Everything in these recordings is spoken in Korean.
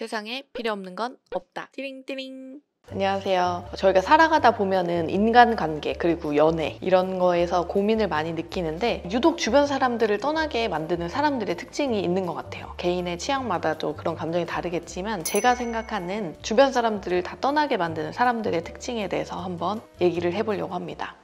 세상에 필요 없는 건 없다. 띠링띠링. 안녕하세요. 저희가 살아가다 보면은 인간관계 그리고 연애 이런 거에서 고민을 많이 느끼는데 유독 주변 사람들을 떠나게 만드는 사람들의 특징이 있는 것 같아요. 개인의 취향마다도 그런 감정이 다르겠지만 제가 생각하는 주변 사람들을 다 떠나게 만드는 사람들의 특징에 대해서 한번 얘기를 해보려고 합니다.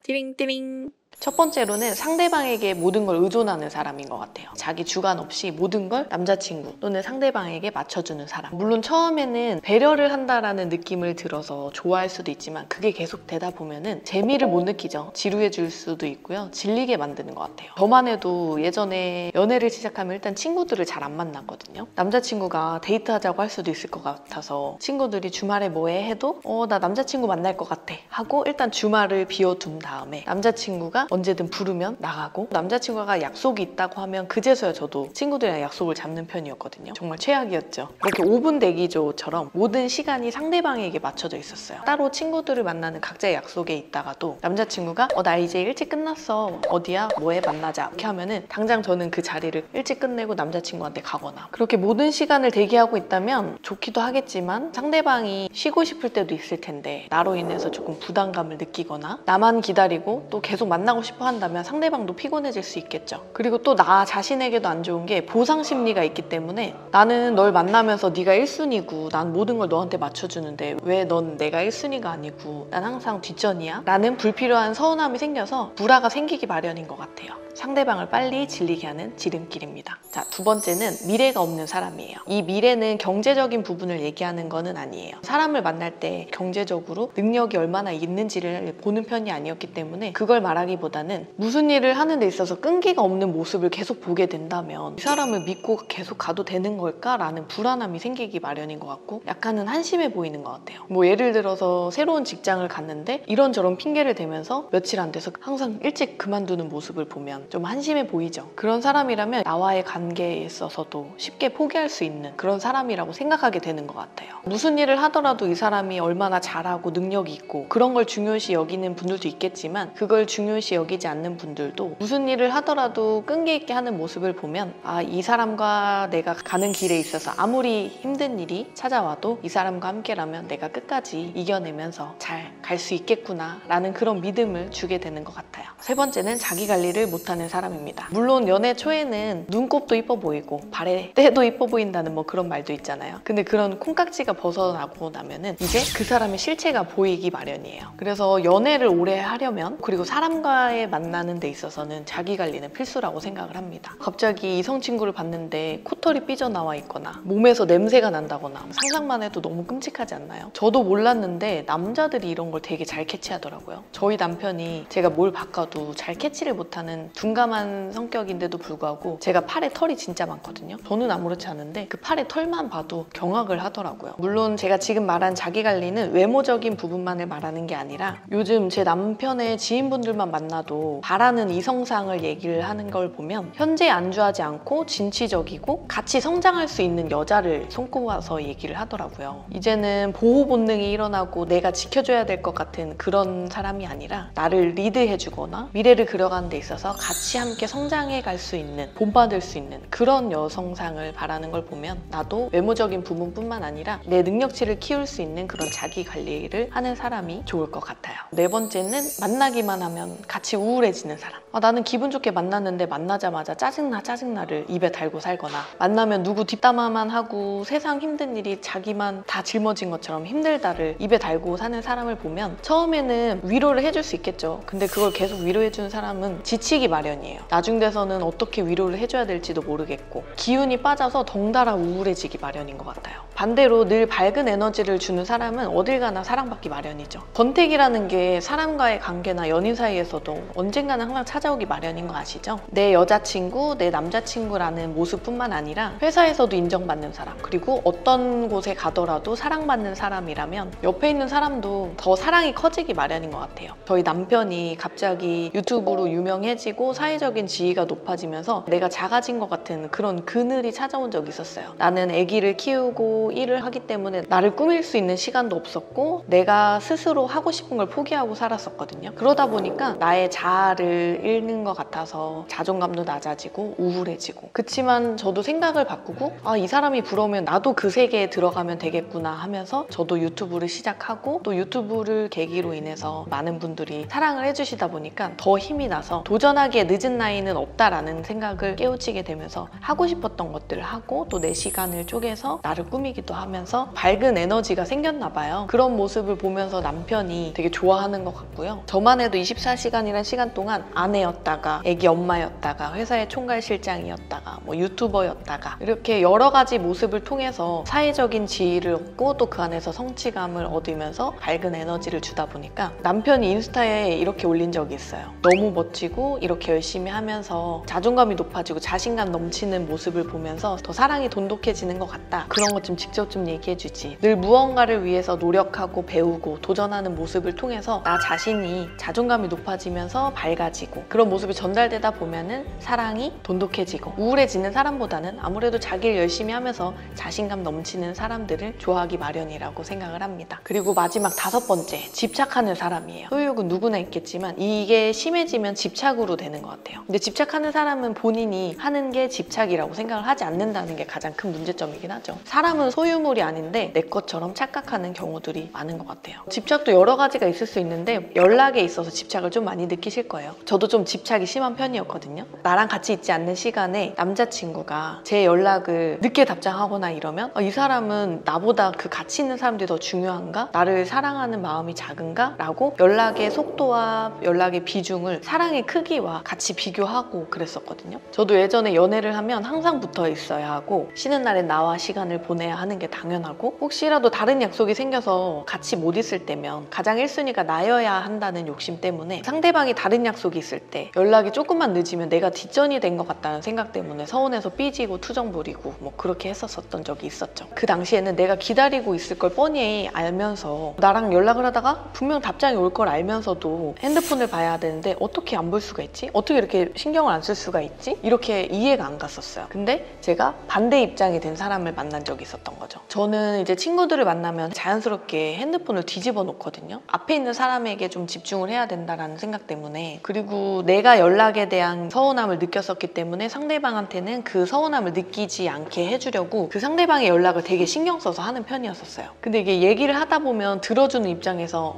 띠링띠링. 첫 번째로는 상대방에게 모든 걸 의존하는 사람인 것 같아요. 자기 주관 없이 모든 걸 남자친구 또는 상대방에게 맞춰주는 사람. 물론 처음에는 배려를 한다라는 느낌을 들어서 좋아할 수도 있지만 그게 계속 되다 보면은 재미를 못 느끼죠. 지루해 질 수도 있고요. 질리게 만드는 것 같아요. 저만 해도 예전에 연애를 시작하면 일단 친구들을 잘 안 만났거든요. 남자친구가 데이트하자고 할 수도 있을 것 같아서 친구들이 주말에 뭐해 해도 나 남자친구 만날 것 같아 하고 일단 주말을 비워둔 다음에 남자친구가 언제든 부르면 나가고 남자친구가 약속이 있다고 하면 그제서야 저도 친구들이랑 약속을 잡는 편이었거든요. 정말 최악이었죠. 이렇게 5분 대기조처럼 모든 시간이 상대방에게 맞춰져 있었어요. 따로 친구들을 만나는 각자의 약속에 있다가도 남자친구가 나 이제 일찍 끝났어. 어디야? 뭐해? 만나자. 이렇게 하면은 당장 저는 그 자리를 일찍 끝내고 남자친구한테 가거나 그렇게 모든 시간을 대기하고 있다면 좋기도 하겠지만 상대방이 쉬고 싶을 때도 있을 텐데 나로 인해서 조금 부담감을 느끼거나 나만 기다리고 또 계속 만나고 싶어 한다면 상대방도 피곤해질 수 있겠죠. 그리고 또 나 자신에게도 안 좋은 게 보상 심리가 있기 때문에 나는 널 만나면서 네가 1순위고 난 모든 걸 너한테 맞춰주는데 왜 넌 내가 1순위가 아니고 난 항상 뒷전이야? 라는 불필요한 서운함이 생겨서 불화가 생기기 마련인 것 같아요. 상대방을 빨리 질리게 하는 지름길입니다. 자, 두 번째는 미래가 없는 사람이에요. 이 미래는 경제적인 부분을 얘기하는 거는 아니에요. 사람을 만날 때 경제적으로 능력이 얼마나 있는지를 보는 편이 아니었기 때문에 그걸 말하기보다는 무슨 일을 하는 데 있어서 끈기가 없는 모습을 계속 보게 된다면 이 사람을 믿고 계속 가도 되는 걸까라는 불안함이 생기기 마련인 것 같고 약간은 한심해 보이는 것 같아요. 예를 들어서 새로운 직장을 갔는데 이런저런 핑계를 대면서 며칠 안 돼서 항상 일찍 그만두는 모습을 보면 좀 한심해 보이죠. 그런 사람이라면 나와의 관계에 있어서도 쉽게 포기할 수 있는 그런 사람이라고 생각하게 되는 것 같아요. 무슨 일을 하더라도 이 사람이 얼마나 잘하고 능력이 있고 그런 걸 중요시 여기는 분들도 있겠지만 그걸 중요시 여기지 않는 분들도 무슨 일을 하더라도 끈기 있게 하는 모습을 보면 이 사람과 내가 가는 길에 있어서 아무리 힘든 일이 찾아와도 이 사람과 함께라면 내가 끝까지 이겨내면서 잘 갈 수 있겠구나 라는 그런 믿음을 주게 되는 것 같아요. 세 번째는 자기 관리를 못하는 사람입니다. 물론 연애 초에는 눈곱도 이뻐 보이고 발에 때도 이뻐 보인다는 그런 말도 있잖아요. 근데 그런 콩깍지가 벗어나고 나면은 이제 그 사람의 실체가 보이기 마련이에요. 그래서 연애를 오래 하려면 그리고 사람과의 만나는 데 있어서는 자기 관리는 필수라고 생각을 합니다. 갑자기 이성 친구를 봤는데 코털이 삐져나와 있거나 몸에서 냄새가 난다거나 상상만 해도 너무 끔찍하지 않나요? 저도 몰랐는데 남자들이 이런 걸 되게 잘 캐치하더라고요. 저희 남편이 제가 뭘 바꿔도 잘 캐치를 못하는 둔감한 성격인데도 불구하고 제가 팔에 털이 진짜 많거든요. 저는 아무렇지 않은데 그 팔에 털만 봐도 경악을 하더라고요. 물론 제가 지금 말한 자기 관리는 외모적인 부분만을 말하는 게 아니라 요즘 제 남편의 지인분들만 만나도 바라는 이성상을 얘기를 하는 걸 보면 현재에 안주하지 않고 진취적이고 같이 성장할 수 있는 여자를 손꼽아서 얘기를 하더라고요. 이제는 보호 본능이 일어나고 내가 지켜줘야 될 것 같은 그런 사람이 아니라 나를 리드해주거나 미래를 그려가는 데 있어서 같이 함께 성장해 갈 수 있는 본받을 수 있는 그런 여성상을 바라는 걸 보면 나도 외모적인 부분뿐만 아니라 내 능력치를 키울 수 있는 그런 자기 관리를 하는 사람이 좋을 것 같아요. 네 번째는 만나기만 하면 같이 우울해지는 사람. 나는 기분 좋게 만났는데 만나자마자 짜증나를 입에 달고 살거나 만나면 누구 뒷담화만 하고 세상 힘든 일이 자기만 다 짊어진 것처럼 힘들다를 입에 달고 사는 사람을 보면 처음에는 위로를 해줄 수 있겠죠. 근데 그걸 계속 위로해주는 사람은 지치기 마련이에요. 나중 돼서는 어떻게 위로를 해줘야 될지도 모르겠고 기운이 빠져서 덩달아 우울해지기 마련인 것 같아요. 반대로 늘 밝은 에너지를 주는 사람은 어딜 가나 사랑받기 마련이죠. 권태기라는 게 사람과의 관계나 연인 사이에서도 언젠가는 항상 찾아오기 마련인 거 아시죠? 내 여자친구, 내 남자친구라는 모습뿐만 아니라 회사에서도 인정받는 사람 그리고 어떤 곳에 가더라도 사랑받는 사람이라면 옆에 있는 사람도 더 사랑이 커지기 마련인 것 같아요. 저희 남편이 갑자기 유튜브로 유명해지고 사회적인 지위가 높아지면서 내가 작아진 것 같은 그런 그늘이 찾아온 적이 있었어요. 나는 아기를 키우고 일을 하기 때문에 나를 꾸밀 수 있는 시간도 없었고 내가 스스로 하고 싶은 걸 포기하고 살았었거든요. 그러다 보니까 나의 나의 자아를 잃는 것 같아서 자존감도 낮아지고 우울해지고. 그치만 저도 생각을 바꾸고 이 사람이 부러우면 나도 그 세계에 들어가면 되겠구나 하면서 저도 유튜브를 시작하고 또 유튜브를 계기로 인해서 많은 분들이 사랑을 해주시다 보니까 더 힘이 나서 도전하기에 늦은 나이는 없다라는 생각을 깨우치게 되면서 하고 싶었던 것들을 하고 또 내 시간을 쪼개서 나를 꾸미기도 하면서 밝은 에너지가 생겼나 봐요. 그런 모습을 보면서 남편이 되게 좋아하는 것 같고요. 저만 해도 24시간이란 시간 동안 아내였다가 애기 엄마였다가 회사의 총괄실장이었다가 뭐 유튜버였다가 이렇게 여러 가지 모습을 통해서 사회적인 지위를 얻고 또 그 안에서 성취감을 얻으면서 밝은 에너지를 주다 보니까 남편이 인스타에 이렇게 올린 적이 있어요. 너무 멋지고 이렇게 열심히 하면서 자존감이 높아지고 자신감 넘치는 모습을 보면서 더 사랑이 돈독해지는 것 같다. 그런 것 좀 직접 좀 얘기해주지. 늘 무언가를 위해서 노력하고 배우고 도전하는 모습을 통해서 나 자신이 자존감이 높아지면서 밝아지고 그런 모습이 전달되다 보면은 사랑이 돈독해지고 우울해지는 사람보다는 아무래도 자기를 열심히 하면서 자신감 넘치는 사람들을 좋아하기 마련이라고 생각을 합니다. 그리고 마지막 5번째, 집착하는 사람이에요. 소유욕은 누구나 있겠지만 이게 심해지면 집착으로 되는 것 같아요. 근데 집착하는 사람은 본인이 하는 게 집착이라고 생각을 하지 않는다는 게 가장 큰 문제점이긴 하죠. 사람은 소유물이 아닌데 내 것처럼 착각하는 경우들이 많은 것 같아요. 집착도 여러 가지가 있을 수 있는데 연락에 있어서 집착을 좀 많이 느끼실 거예요. 저도 좀 집착이 심한 편이었거든요. 나랑 같이 있지 않는 시간에 남자친구가 제 연락을 늦게 답장하거나 이러면 이 사람은 나보다 그 같이 있는 사람들이 더 중요한가? 나를 사랑하는 마음이 작은가? 라고 연락의 속도와 연락의 비중을 사랑의 크기와 같이 비교하고 그랬었거든요. 저도 예전에 연애를 하면 항상 붙어 있어야 하고 쉬는 날에 나와 시간을 보내야 하는 게 당연하고 혹시라도 다른 약속이 생겨서 같이 못 있을 때면 가장 1순위가 나여야 한다는 욕심 때문에 상대방이 다른 약속이 있을 때 연락이 조금만 늦으면 내가 뒷전이 된 것 같다는 생각 때문에 서운해서 삐지고 투정 부리고 뭐 그렇게 했었던 적이 있었죠. 그 당시에는 내가 기다리고 있을 걸 뻔히 알면서 나랑 연락을 하다가 분명 답장이 올 걸 알면서도 핸드폰을 봐야 되는데 어떻게 안 볼 수가 있지? 어떻게 이렇게 신경을 안 쓸 수가 있지? 이렇게 이해가 안 갔었어요. 근데 제가 반대 입장이 된 사람을 만난 적이 있었던 거죠. 저는 이제 친구들을 만나면 자연스럽게 핸드폰을 뒤집어 놓거든요. 앞에 있는 사람에게 좀 집중을 해야 된다는 생각 때문에. 그리고 내가 연락에 대한 서운함을 느꼈었기 때문에 상대방한테는 그 서운함을 느끼지 않게 해주려고 그 상대방의 연락을 되게 신경 써서 하는 편이었었어요. 근데 이게 얘기를 하다 보면 들어주는 입장에서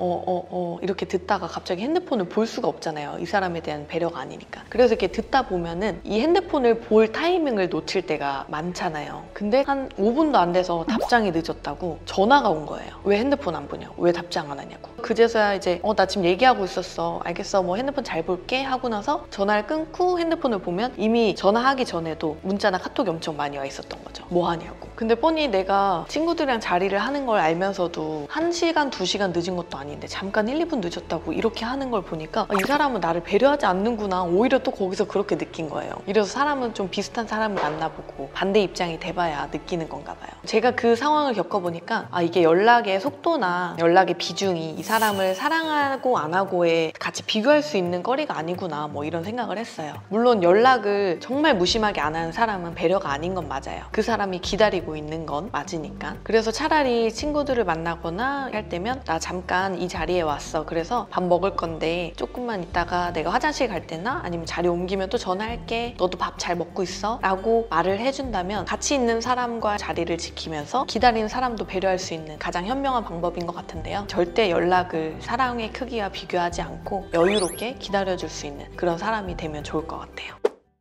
이렇게 듣다가 갑자기 핸드폰을 볼 수가 없잖아요. 이 사람에 대한 배려가 아니니까. 그래서 이렇게 듣다 보면은 이 핸드폰을 볼 타이밍을 놓칠 때가 많잖아요. 근데 한 5분도 안 돼서 답장이 늦었다고 전화가 온 거예요. 왜 핸드폰 안 보냐고, 왜 답장 안 하냐고. 그제서야 이제 나 지금 얘기하고 있었어, 알겠어, 뭐 핸드폰 잘 볼게 하고 나서 전화를 끊고 핸드폰을 보면 이미 전화하기 전에도 문자나 카톡이 엄청 많이 와 있었던 거죠. 뭐 하냐고. 근데 뻔히 내가 친구들이랑 자리를 하는 걸 알면서도 1시간, 2시간 늦은 것도 아닌데 잠깐 1, 2분 늦었다고 이렇게 하는 걸 보니까 이 사람은 나를 배려하지 않는구나. 오히려 또 거기서 그렇게 느낀 거예요. 이래서 사람은 좀 비슷한 사람을 만나보고 반대 입장이 돼봐야 느끼는 건가 봐요. 제가 그 상황을 겪어보니까 이게 연락의 속도나 연락의 비중이 이 사람을 사랑하고 안 하고에 같이 비교할 수 있는 거리가 아니구나, 뭐 이런 생각을 했어요. 물론 연락을 정말 무심하게 안 하는 사람은 배려가 아닌 건 맞아요. 그 사람이 기다리고 있는 건 맞으니까. 그래서 차라리 친구들을 만나거나 할 때면 나 잠깐 이 자리에 왔어, 그래서 밥 먹을 건데 조금만 있다가 내가 화장실 갈 때나 아니면 자리 옮기면 또 전화할게, 너도 밥 잘 먹고 있어 라고 말을 해준다면 같이 있는 사람과 자리를 지키면서 기다리는 사람도 배려할 수 있는 가장 현명한 방법인 것 같은데요. 절대 연락을 사랑의 크기와 비교하지 않고 여유롭게 기다려줄 수 있는 그런 사람이 되면 좋을 것 같아요.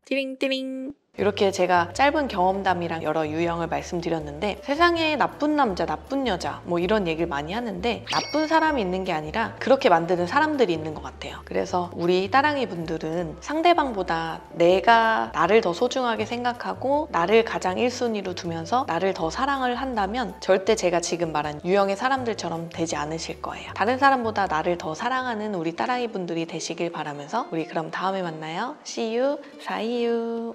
띠링띠링. 이렇게 제가 짧은 경험담이랑 여러 유형을 말씀드렸는데 세상에 나쁜 남자, 나쁜 여자 뭐 이런 얘기를 많이 하는데 나쁜 사람이 있는 게 아니라 그렇게 만드는 사람들이 있는 것 같아요. 그래서 우리 따랑이 분들은 상대방보다 내가 나를 더 소중하게 생각하고 나를 가장 1순위로 두면서 나를 더 사랑을 한다면 절대 제가 지금 말한 유형의 사람들처럼 되지 않으실 거예요. 다른 사람보다 나를 더 사랑하는 우리 따랑이 분들이 되시길 바라면서 우리 그럼 다음에 만나요. See you, 사이유.